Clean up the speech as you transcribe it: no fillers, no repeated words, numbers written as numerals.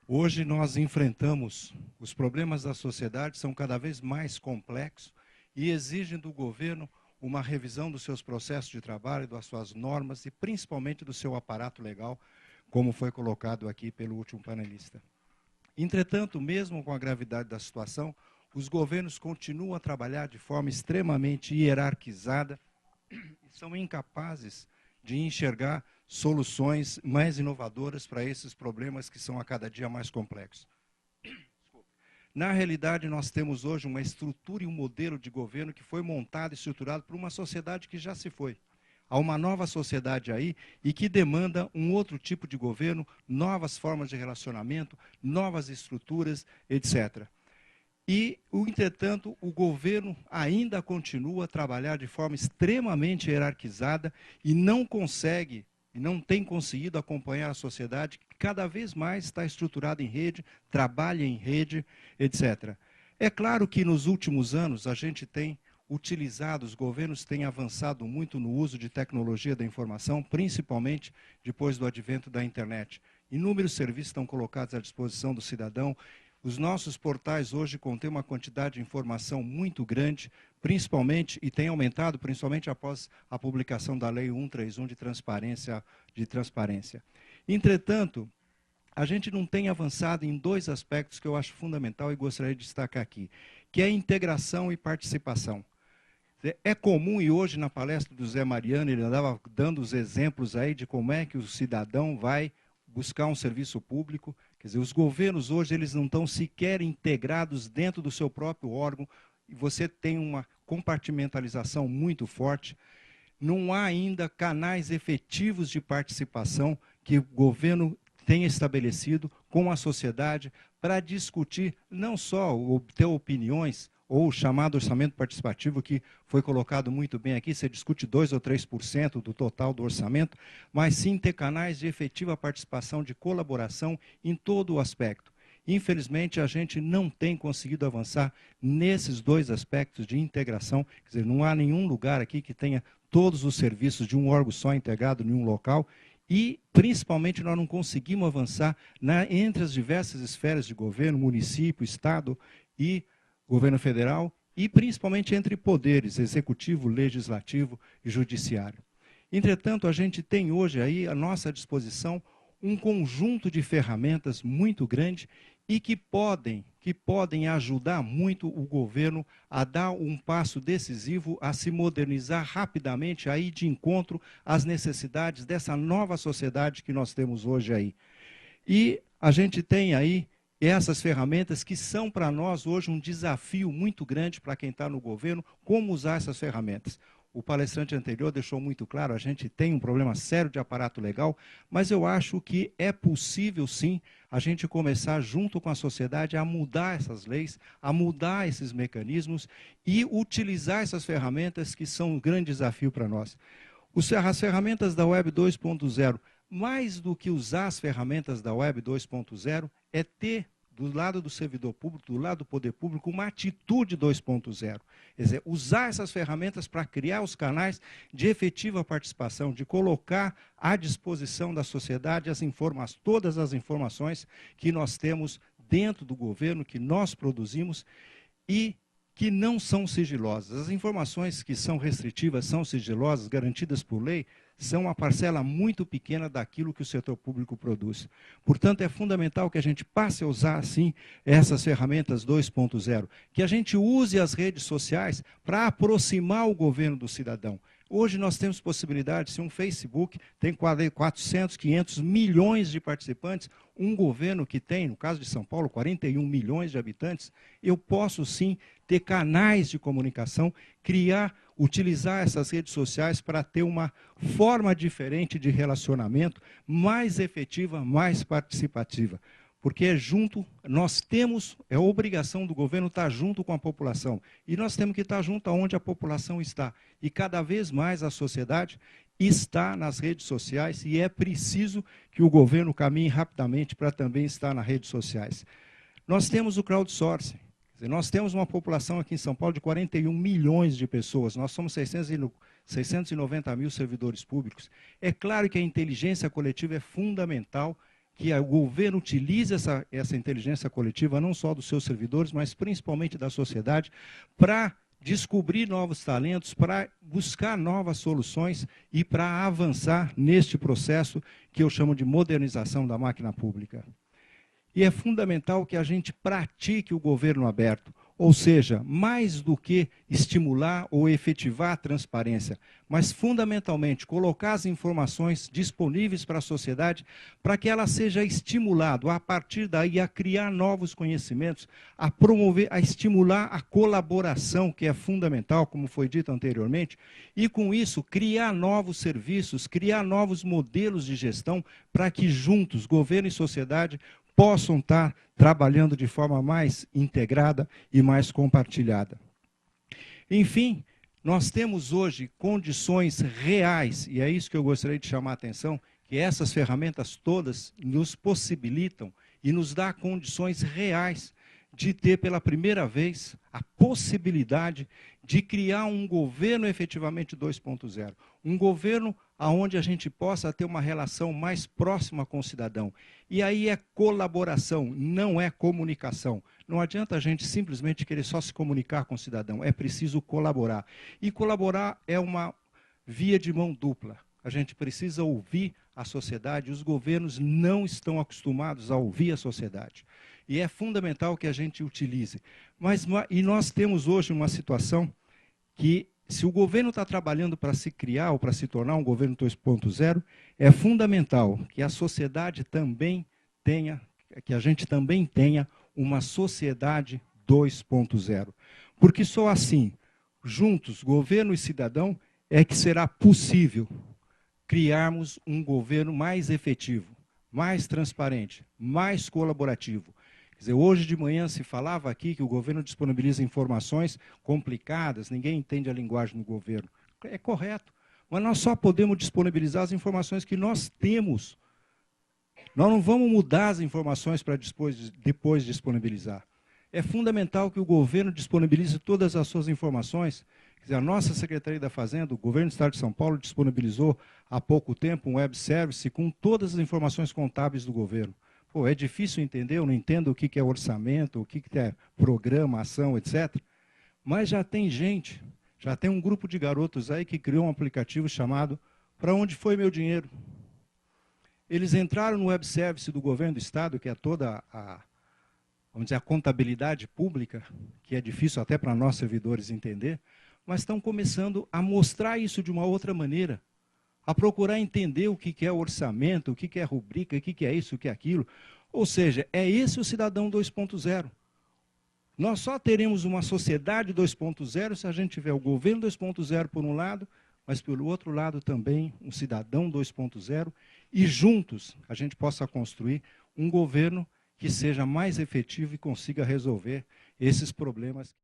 Hoje nós enfrentamos, os problemas da sociedade são cada vez mais complexos e exigem do governo uma revisão dos seus processos de trabalho, das suas normas e principalmente do seu aparato legal, como foi colocado aqui pelo último panelista. Entretanto, mesmo com a gravidade da situação, os governos continuam a trabalhar de forma extremamente hierarquizada e são incapazes de enxergar soluções mais inovadoras para esses problemas que são a cada dia mais complexos. Na realidade, nós temos hoje uma estrutura e um modelo de governo que foi montado e estruturado por uma sociedade que já se foi. Há uma nova sociedade aí e que demanda um outro tipo de governo, novas formas de relacionamento, novas estruturas, etc. E, entretanto, o governo ainda continua a trabalhar de forma extremamente hierarquizada e não consegue, e não tem conseguido acompanhar a sociedade, que cada vez mais está estruturada em rede, trabalha em rede, etc. É claro que nos últimos anos a gente tem utilizado, os governos têm avançado muito no uso de tecnologia da informação, principalmente depois do advento da internet. Inúmeros serviços estão colocados à disposição do cidadão. Os nossos portais hoje contêm uma quantidade de informação muito grande, principalmente, e tem aumentado, principalmente após a publicação da Lei 131 de transparência. Entretanto, a gente não tem avançado em dois aspectos que eu acho fundamental e gostaria de destacar aqui, que é integração e participação. É comum, e hoje na palestra do Zé Mariano, ele andava dando os exemplos aí de como é que o cidadão vai buscar um serviço público. Quer dizer, os governos hoje eles não estão sequer integrados dentro do seu próprio órgão, e você tem uma compartimentalização muito forte. Não há ainda canais efetivos de participação que o governo tenha estabelecido com a sociedade para discutir, não só obter opiniões, ou o chamado orçamento participativo, que foi colocado muito bem aqui, você discute 2 ou 3% do total do orçamento, mas sim ter canais de efetiva participação, de colaboração em todo o aspecto. Infelizmente, a gente não tem conseguido avançar nesses dois aspectos de integração, quer dizer, não há nenhum lugar aqui que tenha todos os serviços de um órgão só integrado em um local, e, principalmente, nós não conseguimos avançar entre as diversas esferas de governo, município, Estado e governo federal, e principalmente entre poderes, executivo, legislativo e judiciário. Entretanto, a gente tem hoje aí à nossa disposição um conjunto de ferramentas muito grande e que podem ajudar muito o governo a dar um passo decisivo, a se modernizar rapidamente, a ir de encontro às necessidades dessa nova sociedade que nós temos hoje aí. E a gente tem aí essas ferramentas que são para nós hoje um desafio muito grande para quem está no governo, como usar essas ferramentas. O palestrante anterior deixou muito claro, a gente tem um problema sério de aparato legal, mas eu acho que é possível sim a gente começar junto com a sociedade a mudar essas leis, a mudar esses mecanismos e utilizar essas ferramentas que são um grande desafio para nós. As ferramentas da Web 2.0, mais do que usar as ferramentas da Web 2.0, é ter, do lado do servidor público, do lado do poder público, uma atitude 2.0. Quer dizer, usar essas ferramentas para criar os canais de efetiva participação, de colocar à disposição da sociedade todas as informações que nós temos dentro do governo, que nós produzimos e que não são sigilosas. As informações que são restritivas, são sigilosas, garantidas por lei, são uma parcela muito pequena daquilo que o setor público produz. Portanto, é fundamental que a gente passe a usar, sim, essas ferramentas 2.0, que a gente use as redes sociais para aproximar o governo do cidadão. Hoje nós temos possibilidade, se um Facebook tem 400, 500 milhões de participantes, um governo que tem, no caso de São Paulo, 41 milhões de habitantes, eu posso sim ter canais de comunicação, utilizar essas redes sociais para ter uma forma diferente de relacionamento, mais efetiva, mais participativa. Porque é obrigação do governo estar junto com a população. E nós temos que estar junto aonde a população está. E cada vez mais a sociedade está nas redes sociais e é preciso que o governo caminhe rapidamente para também estar nas redes sociais. Nós temos o crowdsourcing. Nós temos uma população aqui em São Paulo de 41 milhões de pessoas. Nós somos 690 mil servidores públicos. É claro que a inteligência coletiva é fundamental que o governo utilize essa inteligência coletiva, não só dos seus servidores, mas principalmente da sociedade, para descobrir novos talentos, para buscar novas soluções e para avançar neste processo que eu chamo de modernização da máquina pública. E é fundamental que a gente pratique o governo aberto, ou seja, mais do que estimular ou efetivar a transparência, mas fundamentalmente colocar as informações disponíveis para a sociedade para que ela seja estimulada, a partir daí, a criar novos conhecimentos, a promover, a estimular a colaboração, que é fundamental, como foi dito anteriormente, e com isso criar novos serviços, criar novos modelos de gestão para que juntos, governo e sociedade, possam estar trabalhando de forma mais integrada e mais compartilhada. Enfim, nós temos hoje condições reais, e é isso que eu gostaria de chamar a atenção, que essas ferramentas todas nos possibilitam e nos dá condições reais de ter pela primeira vez a possibilidade de criar um governo efetivamente 2.0. Um governo onde a gente possa ter uma relação mais próxima com o cidadão. E aí é colaboração, não é comunicação. Não adianta a gente simplesmente querer só se comunicar com o cidadão, é preciso colaborar. E colaborar é uma via de mão dupla. A gente precisa ouvir a sociedade, os governos não estão acostumados a ouvir a sociedade. E é fundamental que a gente utilize. E nós temos hoje uma situação que, se o governo está trabalhando para se criar ou para se tornar um governo 2.0, é fundamental que a sociedade também tenha, que a gente também tenha uma sociedade 2.0. Porque só assim, juntos, governo e cidadão, é que será possível criarmos um governo mais efetivo, mais transparente, mais colaborativo. Quer dizer, hoje de manhã se falava aqui que o governo disponibiliza informações complicadas, ninguém entende a linguagem do governo. É correto, mas nós só podemos disponibilizar as informações que nós temos. Nós não vamos mudar as informações para depois disponibilizar. É fundamental que o governo disponibilize todas as suas informações. Quer dizer, a nossa Secretaria da Fazenda, o governo do Estado de São Paulo, disponibilizou há pouco tempo um web service com todas as informações contábeis do governo. Pô, é difícil entender, eu não entendo o que é orçamento, o que é programa, ação, etc. Mas já tem gente, já tem um grupo de garotos aí que criou um aplicativo chamado Para Onde Foi Meu Dinheiro? Eles entraram no web service do governo do Estado, que é toda vamos dizer, a contabilidade pública, que é difícil até para nós servidores entender, mas estão começando a mostrar isso de uma outra maneira, a procurar entender o que é orçamento, o que é rubrica, o que é isso, o que é aquilo. Ou seja, é esse o cidadão 2.0. Nós só teremos uma sociedade 2.0 se a gente tiver o governo 2.0 por um lado, mas pelo outro lado também um cidadão 2.0, e juntos a gente possa construir um governo que seja mais efetivo e consiga resolver esses problemas.